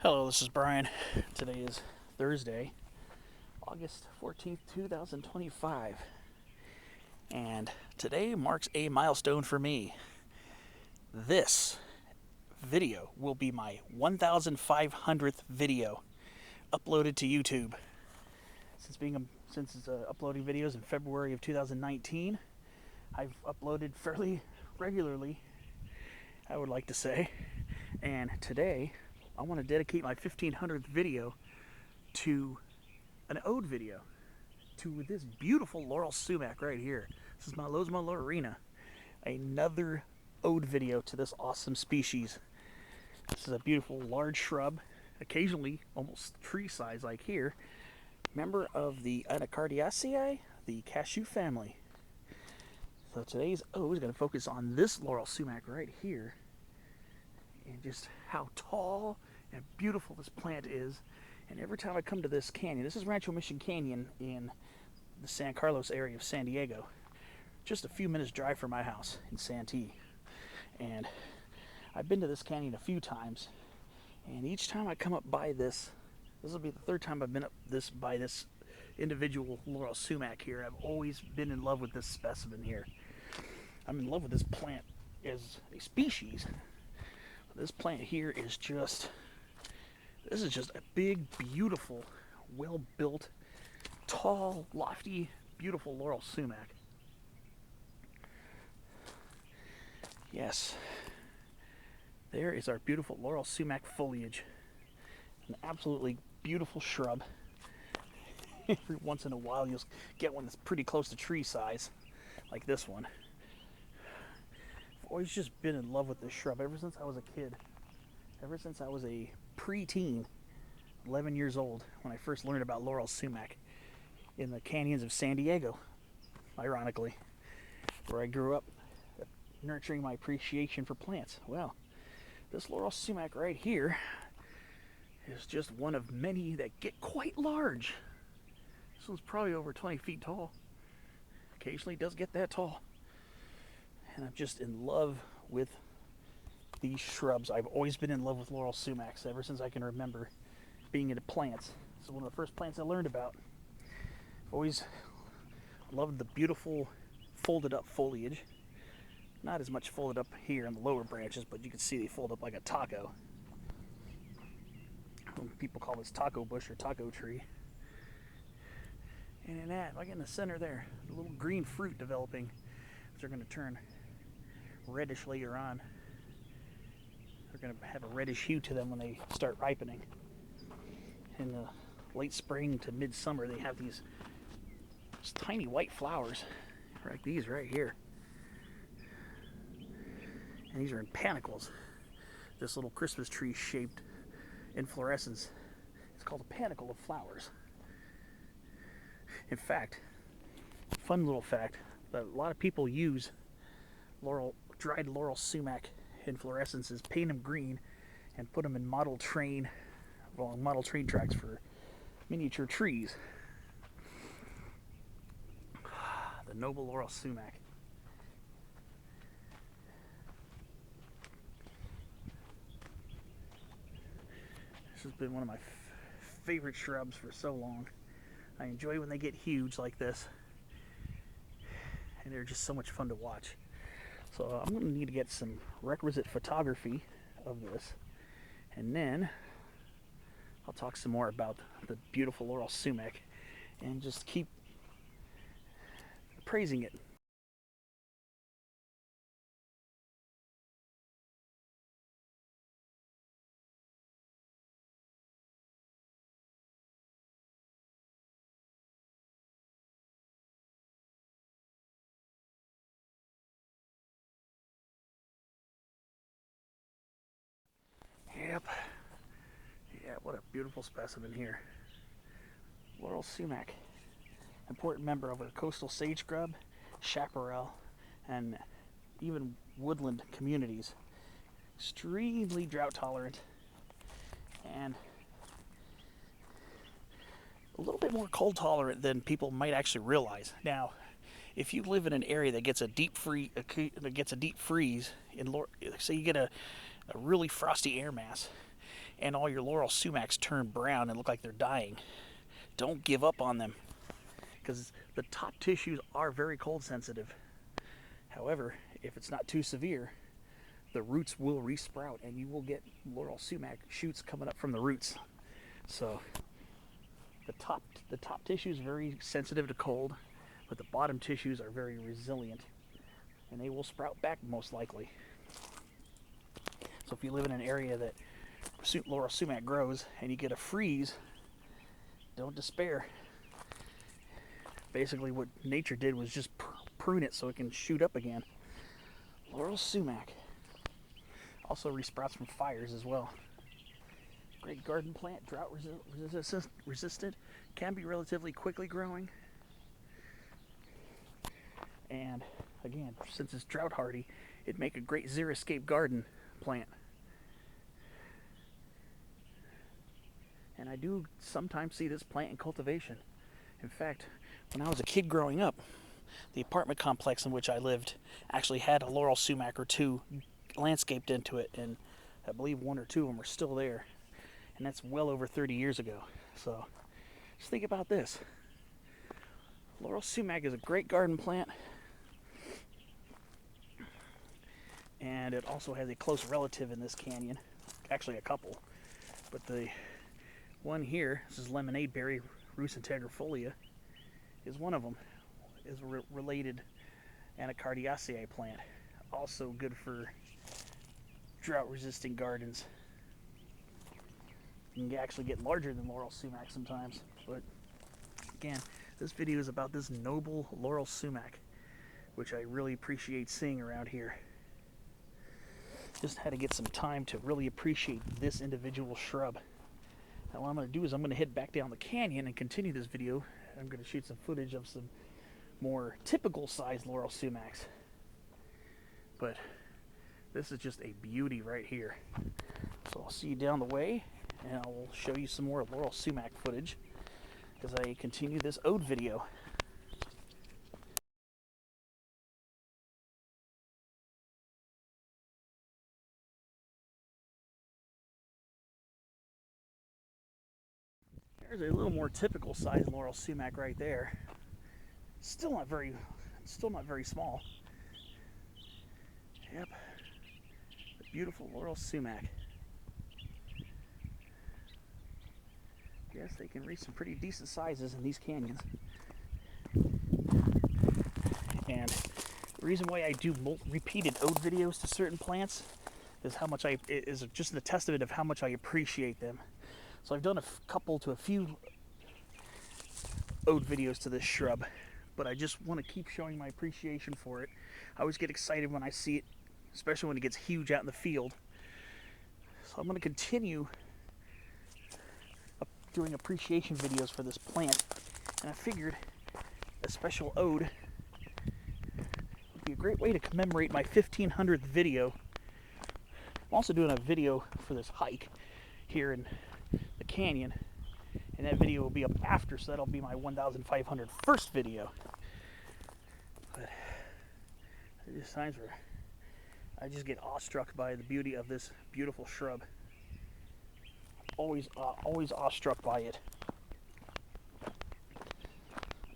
Hello, this is Brian. Today is Thursday, August 14th, 2025. And today marks a milestone for me. This video will be my 1,500th video uploaded to YouTube. Since uploading videos in February of 2019, I've uploaded fairly regularly, I would like to say. And today, I want to dedicate my 1,500th video to an ode video to this beautiful Laurel Sumac right here. This is Malosma laurina. Another ode video to this awesome species. This is a beautiful large shrub, occasionally almost tree size like here. Member of the Anacardiaceae, the cashew family. So today's ode is going to focus on this Laurel Sumac right here and just how tall and beautiful this plant is. And every time I come to this canyon, this is Rancho Mission Canyon in the San Carlos area of San Diego, just a few minutes drive from my house in Santee. And I've been to this canyon a few times, and each time I come up by this will be the third time I've been up by this individual Laurel Sumac here. I've always been in love with this specimen here. I'm in love with this plant as a species. This plant here is just a big, beautiful, well-built, tall, lofty, beautiful Laurel Sumac. Yes, there is our beautiful Laurel Sumac foliage. An absolutely beautiful shrub. Every once in a while you'll get one that's pretty close to tree size, like this one. I've always just been in love with this shrub ever since I was a kid. Ever since I was a preteen, 11 years old, when I first learned about Laurel Sumac in the canyons of San Diego, ironically, where I grew up nurturing my appreciation for plants. Well, this Laurel Sumac right here is just one of many that get quite large. This one's probably over 20 feet tall. Occasionally does get that tall. And I'm just in love with these shrubs. I've always been in love with Laurel Sumacs ever since I can remember being into plants. This is one of the first plants I learned about. I've always loved the beautiful folded up foliage. Not as much folded up here in the lower branches, but you can see they fold up like a taco. People call this taco bush or taco tree. And in that, like in the center there, the little green fruit developing, which are going to turn reddish later on. They're going to have a reddish hue to them when they start ripening. In the late spring to midsummer, they have these tiny white flowers, like these right here. And these are in panicles. This little Christmas tree shaped inflorescence is called a panicle of flowers. In fact, fun little fact, that a lot of people use dried Laurel Sumac inflorescences, paint them green, and put them in model train tracks for miniature trees. The noble Laurel Sumac. This has been one of my favorite shrubs for so long. I enjoy when they get huge like this, and they're just so much fun to watch. So I'm going to need to get some requisite photography of this, and then I'll talk some more about the beautiful Laurel Sumac and just keep praising it. Yep. Yeah, what a beautiful specimen here. Laurel Sumac, important member of our coastal sage scrub, chaparral, and even woodland communities. Extremely drought tolerant and a little bit more cold tolerant than people might actually realize. Now, if you live in an area that gets a deep freeze, say you get a really frosty air mass, and all your Laurel Sumacs turn brown and look like they're dying, don't give up on them, because the top tissues are very cold sensitive. However, if it's not too severe, the roots will resprout and you will get Laurel Sumac shoots coming up from the roots. So the top tissue is very sensitive to cold, but the bottom tissues are very resilient, and they will sprout back most likely. So if you live in an area that Laurel Sumac grows and you get a freeze, don't despair. Basically what nature did was just prune it so it can shoot up again. Laurel Sumac also resprouts from fires as well. Great garden plant, drought resistant, can be relatively quickly growing. And again, since it's drought hardy, it'd make a great xeriscape garden plant. And I do sometimes see this plant in cultivation. In fact, when I was a kid growing up, the apartment complex in which I lived actually had a Laurel Sumac or two landscaped into it, and I believe one or two of them are still there, and that's well over 30 years ago. So just think about this. Laurel Sumac is a great garden plant, and it also has a close relative in this canyon, actually a couple, but the one here, this is lemonade berry, Rus integrifolia, is one of them. Is a related Anacardiaceae plant, also good for drought-resistant gardens. You can actually get larger than Laurel Sumac sometimes, but again, this video is about this noble Laurel Sumac, which I really appreciate seeing around here. Just had to get some time to really appreciate this individual shrub. Now what I'm going to do is I'm going to head back down the canyon and continue this video. I'm going to shoot some footage of some more typical sized Laurel Sumacs. But this is just a beauty right here. So I'll see you down the way, and I'll show you some more Laurel Sumac footage as I continue this ode video. There's a little more typical sized Laurel Sumac right there. Still not very small. Yep, the beautiful Laurel Sumac. Yes, they can reach some pretty decent sizes in these canyons. And the reason why I do repeated ode videos to certain plants is is just a testament of how much I appreciate them. So I've done a few ode videos to this shrub, but I just want to keep showing my appreciation for it. I always get excited when I see it, especially when it gets huge out in the field. So I'm going to continue doing appreciation videos for this plant, and I figured a special ode would be a great way to commemorate my 1500th video. I'm also doing a video for this hike here in the canyon, and that video will be up after, so that'll be my 1500 first video. But there's times where I just get awestruck by the beauty of this beautiful shrub. Always awestruck by it.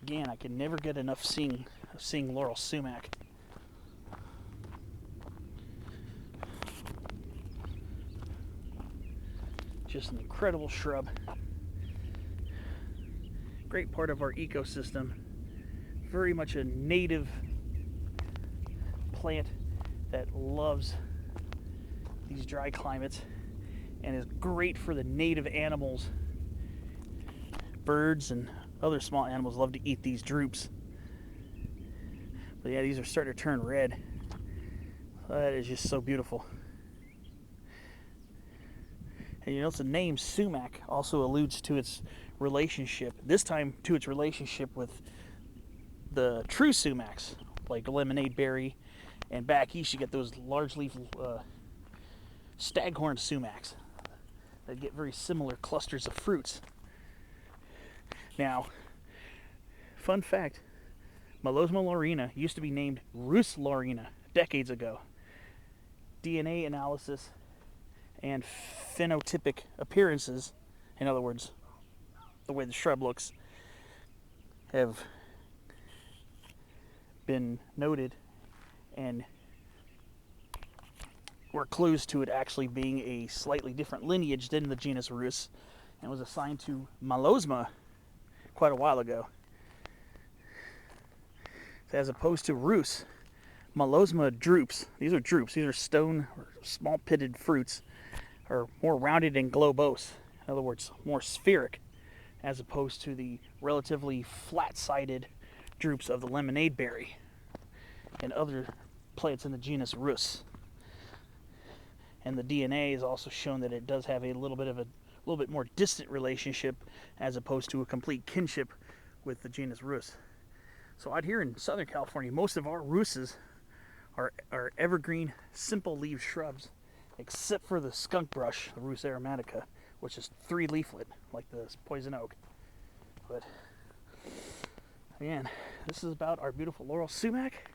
Again, I can never get enough seeing Laurel Sumac. Just an incredible shrub. Great part of our ecosystem. Very much a native plant that loves these dry climates and is great for the native animals. Birds and other small animals love to eat these drupes. But yeah, these are starting to turn red. That is just so beautiful. And you notice the name sumac also alludes to its relationship, this time to its relationship with the true sumacs, like lemonade berry, and back east you get those large leaf staghorn sumacs that get very similar clusters of fruits. Now, fun fact, Malosma laurina used to be named Rus laurina decades ago. DNA analysis and phenotypic appearances, in other words, the way the shrub looks, have been noted and were clues to it actually being a slightly different lineage than the genus Rus, and was assigned to Malosma quite a while ago. As opposed to Rus, Malosma drupes. These are drupes. These are stone or small pitted fruits, are more rounded and globose. In other words, more spheric, as opposed to the relatively flat-sided drupes of the lemonade berry and other plants in the genus Rus. And the DNA has also shown that it does have a little bit more distant relationship as opposed to a complete kinship with the genus Rus. So out here in Southern California, most of our Ruses are evergreen, simple leaf shrubs, except for the skunk brush, the Rus aromatica, which is 3-leaflet, like the poison oak. But again, this is about our beautiful Laurel Sumac,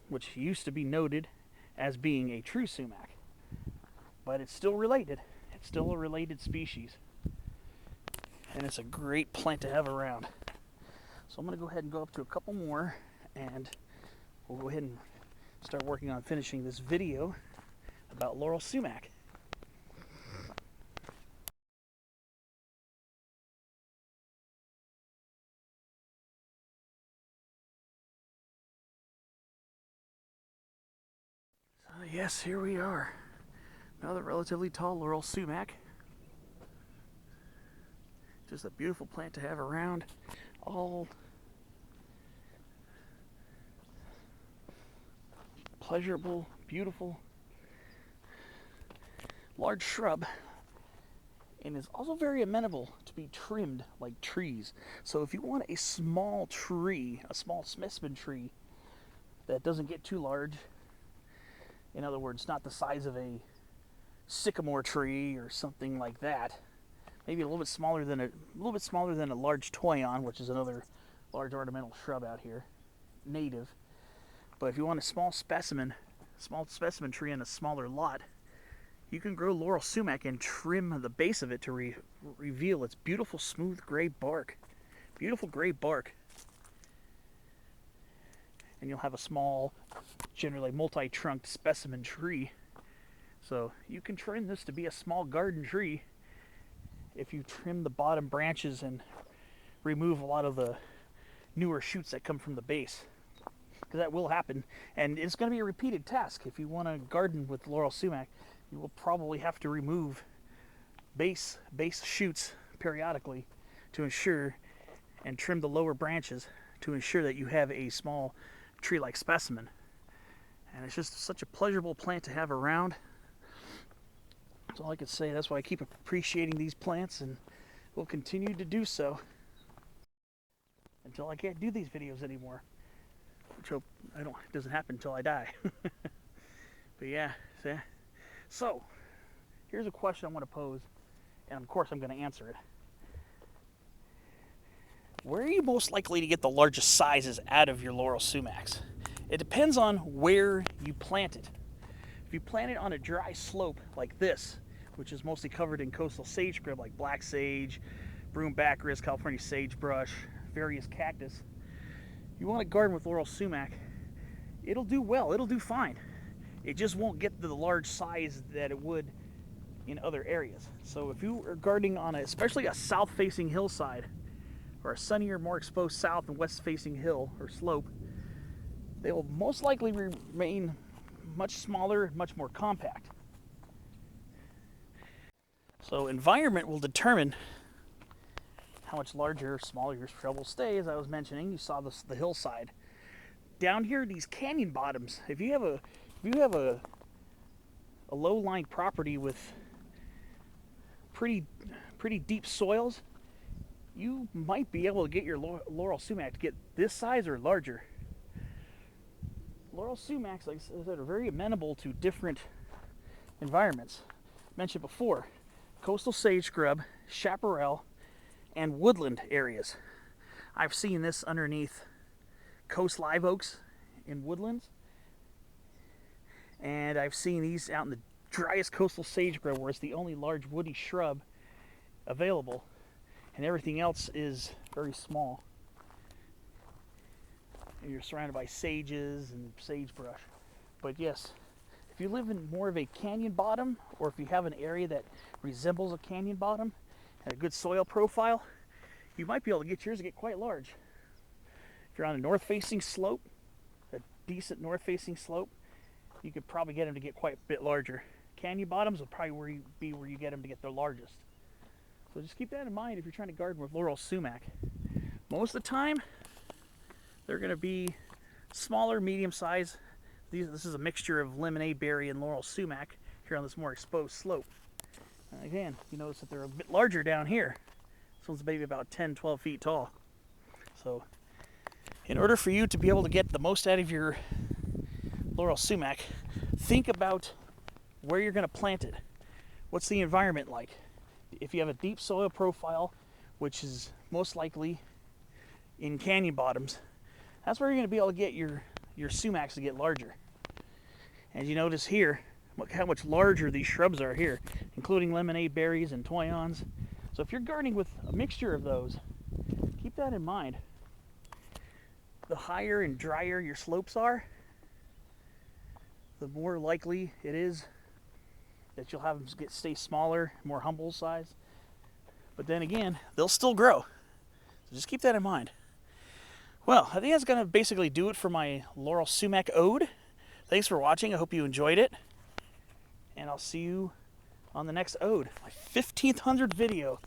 which used to be noted as being a true sumac, but it's still related. It's still a related species, and it's a great plant to have around. So I'm going to go ahead and go up to a couple more, and we'll go ahead and start working on finishing this video about Laurel Sumac. So yes, here we are. Another relatively tall Laurel Sumac. Just a beautiful plant to have around. All pleasurable, beautiful, large shrub, and is also very amenable to be trimmed like trees. So if you want a small tree, a small specimen tree that doesn't get too large, in other words, not the size of a sycamore tree or something like that, maybe a little bit smaller than a large toyon, which is another large ornamental shrub out here, native. But if you want a small specimen tree in a smaller lot, you can grow Laurel Sumac and trim the base of it to reveal its beautiful smooth gray bark. Beautiful gray bark. And you'll have a small, generally multi-trunked specimen tree. So you can trim this to be a small garden tree if you trim the bottom branches and remove a lot of the newer shoots that come from the base. Because that will happen, and it's going to be a repeated task. If you want to garden with Laurel Sumac, you will probably have to remove base shoots periodically to ensure, and trim the lower branches to ensure that you have a small tree-like specimen. And it's just such a pleasurable plant to have around. That's all I could say. That's why I keep appreciating these plants, and will continue to do so until I can't do these videos anymore. Which hope it doesn't happen until I die. But yeah, so here's a question I want to pose, and of course I'm going to answer it. Where are you most likely to get the largest sizes out of your Laurel Sumacs? It depends on where you plant it. If you plant it on a dry slope like this, which is mostly covered in coastal sage scrub like black sage, broom baccharis, California sagebrush, various cactus, you want to garden with Laurel Sumac, it'll do well, it'll do fine. It just won't get the large size that it would in other areas. So if you are gardening on especially a south-facing hillside, or a sunnier, more exposed south and west-facing hill or slope, they will most likely remain much smaller and much more compact. So environment will determine how much larger or smaller your shrub will stay. As I was mentioning, you saw the hillside. Down here, these canyon bottoms, if you have a low-lying property with pretty deep soils, you might be able to get your Laurel Sumac to get this size or larger. Laurel Sumacs, like I said, are very amenable to different environments. Mentioned before, coastal sage scrub, chaparral, and woodland areas. I've seen this underneath coast live oaks in woodlands, and I've seen these out in the driest coastal sagebrush where it's the only large woody shrub available, and everything else is very small. And you're surrounded by sages and sagebrush. But yes, if you live in more of a canyon bottom, or if you have an area that resembles a canyon bottom and a good soil profile, you might be able to get yours to get quite large. If you're on a north-facing slope, a decent north-facing slope, you could probably get them to get quite a bit larger. Canyon bottoms will probably be where you get them to get their largest. So just keep that in mind if you're trying to garden with Laurel Sumac. Most of the time, they're going to be smaller, medium size. This is a mixture of lemonade berry and Laurel Sumac here on this more exposed slope. And again, you notice that they're a bit larger down here. This one's maybe about 10, 12 feet tall. So in order for you to be able to get the most out of your Laurel Sumac, think about where you're going to plant it. What's the environment like? If you have a deep soil profile, which is most likely in canyon bottoms, that's where you're going to be able to get your sumacs to get larger. As you notice here, look how much larger these shrubs are here, including lemonade berries and toyons. So if you're gardening with a mixture of those, keep that in mind. The higher and drier your slopes are, the more likely it is that you'll have them stay smaller, more humble size. But then again, they'll still grow. So just keep that in mind. Well, I think that's going to basically do it for my Laurel Sumac ode. Thanks for watching. I hope you enjoyed it. And I'll see you on the next ode, my 1500th video.